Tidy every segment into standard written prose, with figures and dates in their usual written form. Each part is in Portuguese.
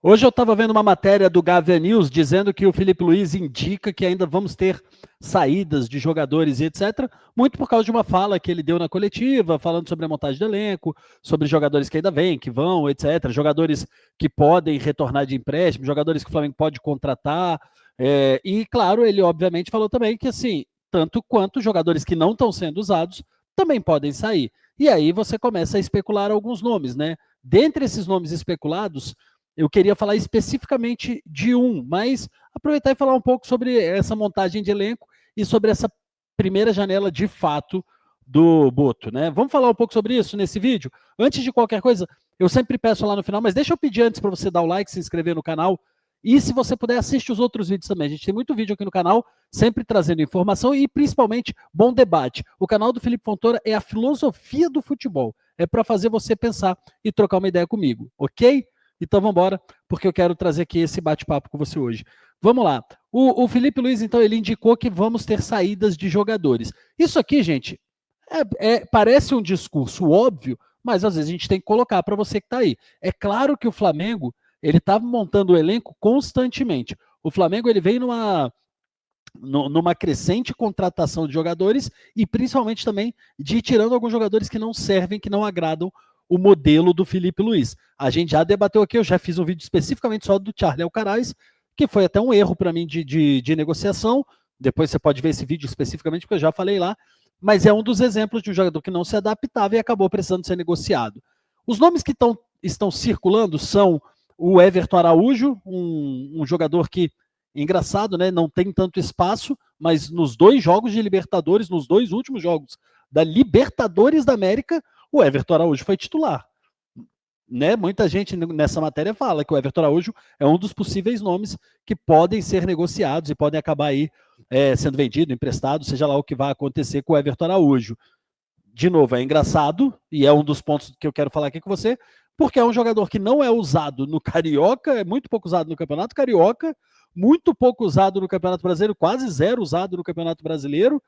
Hoje eu estava vendo uma matéria do Gavia News dizendo que o Filipe Luiz indica que ainda vamos ter saídas de jogadores e etc., muito por causa de uma fala que ele deu na coletiva, falando sobre a montagem do elenco, sobre jogadores que ainda vêm, que vão, etc., jogadores que podem retornar de empréstimo, jogadores que o Flamengo pode contratar, e claro, ele obviamente falou também que assim, tanto quanto jogadores que não estão sendo usados também podem sair. E aí você começa a especular alguns nomes, né? Dentre esses nomes especulados, eu queria falar especificamente de um, mas aproveitar e falar um pouco sobre essa montagem de elenco e sobre essa primeira janela de fato do Boto, né? Vamos falar um pouco sobre isso nesse vídeo? Antes de qualquer coisa, eu sempre peço lá no final, mas deixa eu pedir antes para você dar o like, se inscrever no canal, e se você puder, assiste os outros vídeos também. A gente tem muito vídeo aqui no canal, sempre trazendo informação e principalmente bom debate. O canal do Felipe Fontoura é a filosofia do futebol. É para fazer você pensar e trocar uma ideia comigo, ok? Então vamos embora, porque eu quero trazer aqui esse bate-papo com você hoje. Vamos lá. O Filipe Luiz, então, ele indicou que vamos ter saídas de jogadores. Isso aqui, gente, parece um discurso óbvio, mas às vezes a gente tem que colocar para você que está aí. É claro que o Flamengo, ele está montando o elenco constantemente. O Flamengo, ele vem numa crescente contratação de jogadores e principalmente também de ir tirando alguns jogadores que não servem, que não agradam o modelo do Filipe Luiz. A gente já debateu aqui, eu já fiz um vídeo especificamente só do Charlie Alcaraz, que foi até um erro para mim de negociação. Depois você pode ver esse vídeo especificamente, porque eu já falei lá, mas é um dos exemplos de um jogador que não se adaptava e acabou precisando ser negociado. Os nomes que estão circulando são o Everton Araújo, um jogador que, engraçado, né, não tem tanto espaço, mas nos 2 jogos de Libertadores, nos 2 últimos jogos da Libertadores da América, o Everton Araújo foi titular. Né? Muita gente nessa matéria fala que o Everton Araújo é um dos possíveis nomes que podem ser negociados e podem acabar aí sendo vendido, emprestado, seja lá o que vai acontecer com o Everton Araújo. De novo, é engraçado, e é um dos pontos que eu quero falar aqui com você, porque é um jogador que não é usado no Carioca, é muito pouco usado no Campeonato Carioca, muito pouco usado no Campeonato Brasileiro, quase zero usado no Campeonato Brasileiro,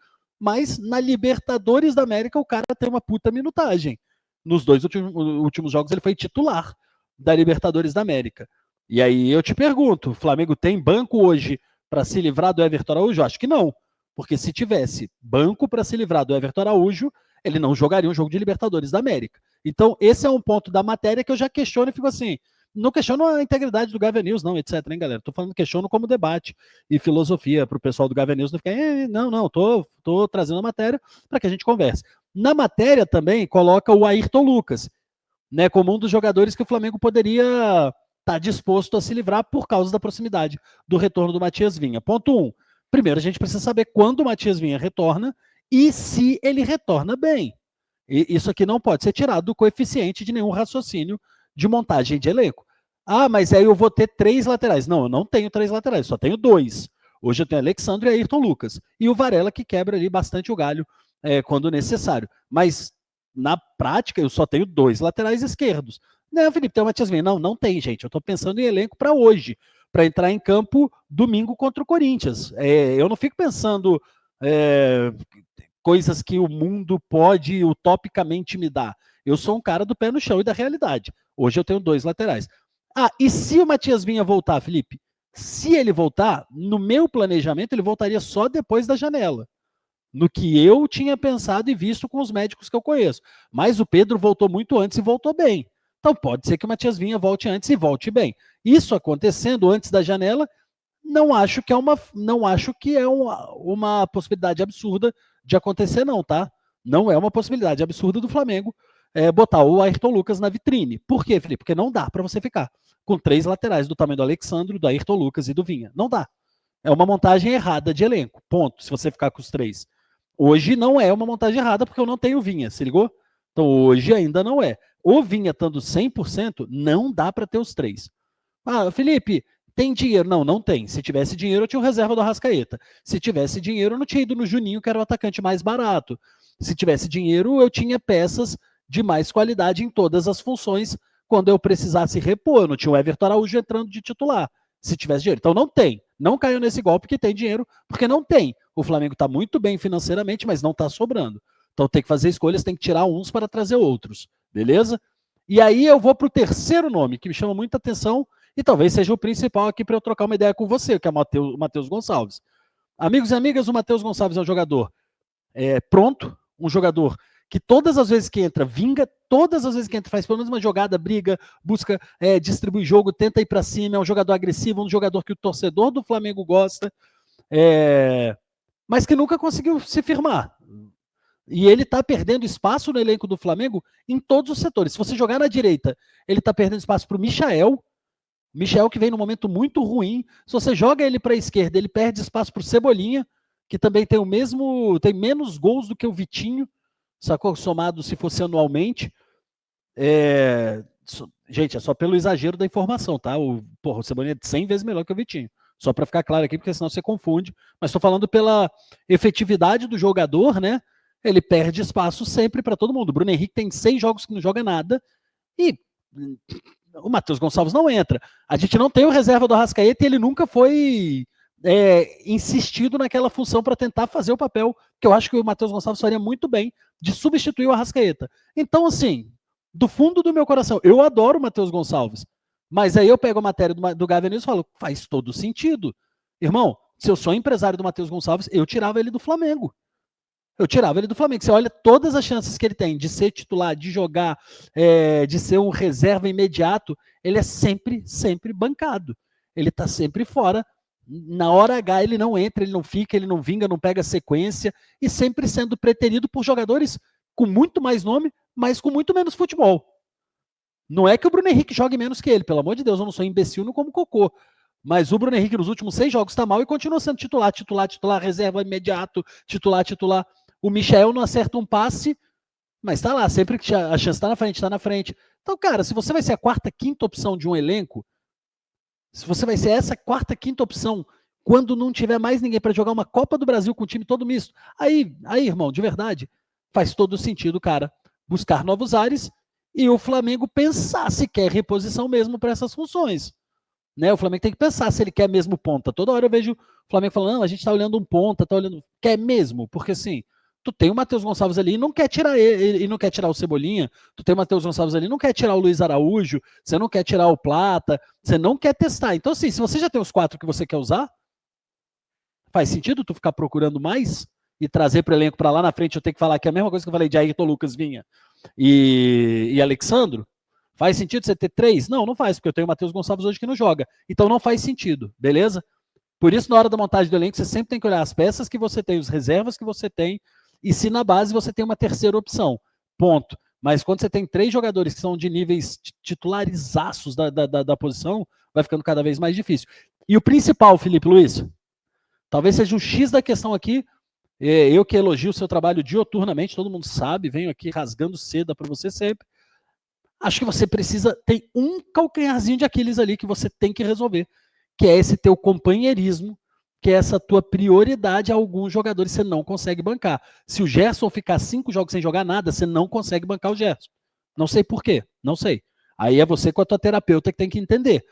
mas na Libertadores da América o cara tem uma puta minutagem. Nos 2 últimos jogos ele foi titular da Libertadores da América. E aí eu te pergunto, o Flamengo tem banco hoje para se livrar do Everton Araújo? Acho que não. Porque se tivesse banco para se livrar do Everton Araújo, ele não jogaria um jogo de Libertadores da América. Então, esse é um ponto da matéria que eu já questiono e fico assim, não questiono a integridade do Gavia News, não, etc, hein, galera? Tô falando, questiono como debate e filosofia para o pessoal do Gavia News não ficar, não, tô trazendo a matéria para que a gente converse. Na matéria também coloca o Ayrton Lucas, né, como um dos jogadores que o Flamengo poderia estar disposto a se livrar por causa da proximidade do retorno do Matias Vinha. Ponto 1. Primeiro, a gente precisa saber quando o Matias Vinha retorna e se ele retorna bem. E isso aqui não pode ser tirado do coeficiente de nenhum raciocínio de montagem de elenco. Ah, mas aí eu vou ter 3 laterais. Não, eu não tenho 3 laterais, só tenho 2. Hoje eu tenho Alexandre e Ayrton Lucas. E o Varela que quebra ali bastante o galho quando necessário. Mas na prática eu só tenho 2 laterais esquerdos. Não, Felipe, tem o Matias Vinha. Não, não tem, gente. Eu estou pensando em elenco para hoje, para entrar em campo domingo contra o Corinthians. Eu não fico pensando coisas que o mundo pode utopicamente me dar. Eu sou um cara do pé no chão e da realidade. Hoje eu tenho 2 laterais. Ah, e se o Matias Vinha voltar, Felipe? Se ele voltar, no meu planejamento, ele voltaria só depois da janela. No que eu tinha pensado e visto com os médicos que eu conheço. Mas o Pedro voltou muito antes e voltou bem. Então pode ser que o Matias Vinha volte antes e volte bem. Isso acontecendo antes da janela, não acho que é uma possibilidade absurda de acontecer, não, tá? Não é uma possibilidade absurda do Flamengo botar o Ayrton Lucas na vitrine. Por quê, Felipe? Porque não dá para você ficar com 3 laterais do tamanho do Alexandre, do Ayrton Lucas e do Vinha. Não dá. É uma montagem errada de elenco. Ponto. Se você ficar com os 3. Hoje não é uma montagem errada porque eu não tenho Vinha, se ligou? Então hoje ainda não é. O Vinha estando 100%, não dá para ter os 3. Ah, Felipe, tem dinheiro? Não, não tem. Se tivesse dinheiro, eu tinha o reserva do Arrascaeta. Se tivesse dinheiro, eu não tinha ido no Juninho, que era o atacante mais barato. Se tivesse dinheiro, eu tinha peças de mais qualidade em todas as funções quando eu precisasse repor. Eu não tinha o Everton Araújo entrando de titular, se tivesse dinheiro. Então não tem. Não caiu nesse golpe que tem dinheiro, porque não tem. O Flamengo está muito bem financeiramente, mas não está sobrando. Então tem que fazer escolhas, tem que tirar uns para trazer outros. Beleza? E aí eu vou para o terceiro nome, que me chama muita atenção e talvez seja o principal aqui para eu trocar uma ideia com você, que é o Matheus Gonçalves. Amigos e amigas, o Matheus Gonçalves é um jogador pronto, um jogador que todas as vezes que entra, vinga, todas as vezes que entra, faz pelo menos uma jogada, briga, busca distribuir jogo, tenta ir para cima, é um jogador agressivo, um jogador que o torcedor do Flamengo gosta, mas que nunca conseguiu se firmar. E ele está perdendo espaço no elenco do Flamengo em todos os setores. Se você jogar na direita, ele está perdendo espaço para o Michael que vem num momento muito ruim. Se você joga ele para a esquerda, ele perde espaço para o Cebolinha, que também tem tem menos gols do que o Vitinho, sacou? Somado se fosse anualmente. Gente, é só pelo exagero da informação, tá? O Cebolinha é 100 vezes melhor que o Vitinho. Só para ficar claro aqui, porque senão você confunde. Mas estou falando pela efetividade do jogador, né? Ele perde espaço sempre para todo mundo. O Bruno Henrique tem 6 jogos que não joga nada e o Matheus Gonçalves não entra. A gente não tem o reserva do Arrascaeta e ele nunca foi insistido naquela função para tentar fazer o papel que eu acho que o Matheus Gonçalves faria muito bem de substituir o Arrascaeta. Então, assim, do fundo do meu coração, eu adoro o Matheus Gonçalves, mas aí eu pego a matéria do Gavin News e falo, faz todo sentido. Irmão, se eu sou empresário do Matheus Gonçalves, eu tirava ele do Flamengo. Você olha todas as chances que ele tem de ser titular, de jogar, de ser um reserva imediato, ele é sempre bancado. Ele está sempre fora. Na hora H ele não entra, ele não fica, ele não vinga, não pega sequência, e sempre sendo preterido por jogadores com muito mais nome, mas com muito menos futebol. Não é que o Bruno Henrique jogue menos que ele, pelo amor de Deus, eu não sou imbecil, não como cocô. Mas o Bruno Henrique nos últimos 6 jogos está mal e continua sendo titular, reserva imediato, titular. O Michael não acerta um passe, mas está lá, sempre que a chance está na frente. Então, cara, se você vai ser a quarta, quinta opção de um elenco, se você vai ser essa quarta, quinta opção, quando não tiver mais ninguém para jogar uma Copa do Brasil com o time todo misto, aí, irmão, de verdade, faz todo sentido, cara, buscar novos ares e o Flamengo pensar se quer reposição mesmo para essas funções. Né? O Flamengo tem que pensar se ele quer mesmo ponta. Toda hora eu vejo o Flamengo falando, não, a gente está olhando um ponta, quer mesmo, porque assim, tu tem o Matheus Gonçalves ali e não quer tirar ele, e não quer tirar o Cebolinha, tu tem o Matheus Gonçalves ali e não quer tirar o Luiz Araújo, você não quer tirar o Plata, você não quer testar. Então assim, se você já tem os 4 que você quer usar, faz sentido tu ficar procurando mais e trazer para o elenco para lá na frente eu tenho que falar que é a mesma coisa que eu falei de Ayrton Lucas Vinha e Alexandro? Faz sentido você ter 3? Não, não faz, porque eu tenho o Matheus Gonçalves hoje que não joga. Então não faz sentido, beleza? Por isso, na hora da montagem do elenco, você sempre tem que olhar as peças que você tem, os reservas que você tem, e se na base você tem uma terceira opção. Ponto. Mas quando você tem 3 jogadores que são de níveis titularizaços da posição, vai ficando cada vez mais difícil. E o principal, Felipe Luiz, talvez seja o X da questão aqui, eu que elogio o seu trabalho dioturnamente, todo mundo sabe, venho aqui rasgando seda para você sempre. Acho que você tem um calcanharzinho de Aquiles ali que você tem que resolver, que é esse teu companheirismo, que é essa tua prioridade a alguns jogadores você não consegue bancar. Se o Gerson ficar 5 jogos sem jogar nada, você não consegue bancar o Gerson. Não sei por quê, não sei. Aí é você com a tua terapeuta que tem que entender.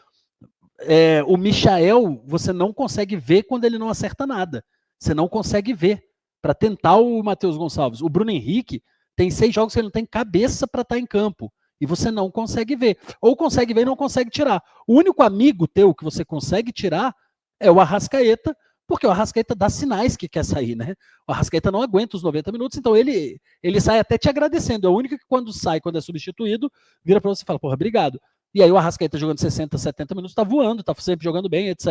O Michael, você não consegue ver quando ele não acerta nada. Você não consegue ver para tentar o Matheus Gonçalves. O Bruno Henrique tem 6 jogos que ele não tem cabeça para estar em campo. E você não consegue ver. Ou consegue ver e não consegue tirar. O único amigo teu que você consegue tirar é o Arrascaeta, porque o Arrascaeta dá sinais que quer sair, né? O Arrascaeta não aguenta os 90 minutos, então ele sai até te agradecendo. É o único que quando é substituído, vira para você e fala, porra, obrigado. E aí o Arrascaeta jogando 60, 70 minutos, tá voando, tá sempre jogando bem, etc.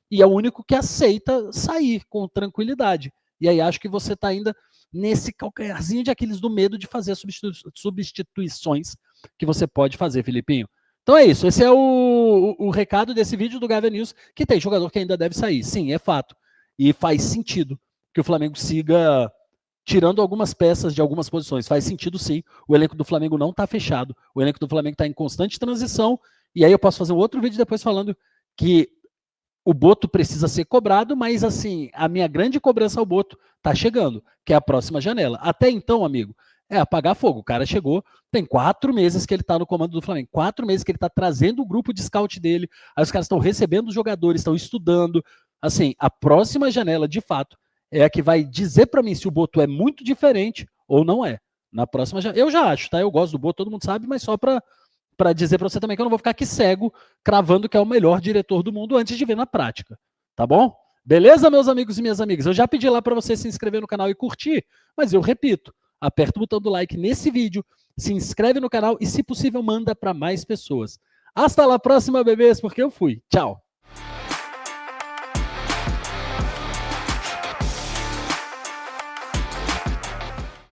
E é o único que aceita sair com tranquilidade. E aí acho que você tá ainda nesse calcanharzinho de Aquiles do medo de fazer as substituições que você pode fazer, Filipinho. Então é isso, esse é o recado desse vídeo do Gavin News, que tem jogador que ainda deve sair. Sim, é fato. E faz sentido que o Flamengo siga tirando algumas peças de algumas posições. Faz sentido sim, o elenco do Flamengo não está fechado, o elenco do Flamengo está em constante transição, e aí eu posso fazer um outro vídeo depois falando que o Boto precisa ser cobrado, mas assim, a minha grande cobrança ao Boto tá chegando, que é a próxima janela. Até então, amigo, é apagar fogo. O cara chegou, tem 4 meses que ele tá no comando do Flamengo, 4 meses que ele tá trazendo o grupo de scout dele, aí os caras estão recebendo os jogadores, estão estudando. Assim, a próxima janela, de fato, é a que vai dizer para mim se o Boto é muito diferente ou não é. Na próxima janela, eu já acho, tá? Eu gosto do Boto, todo mundo sabe, mas só para para dizer para você também que eu não vou ficar aqui cego, cravando que é o melhor diretor do mundo antes de ver na prática, tá bom? Beleza, meus amigos e minhas amigas? Eu já pedi lá para você se inscrever no canal e curtir, mas eu repito, aperta o botão do like nesse vídeo, se inscreve no canal e, se possível, manda para mais pessoas. Hasta lá próxima, bebês, porque eu fui. Tchau!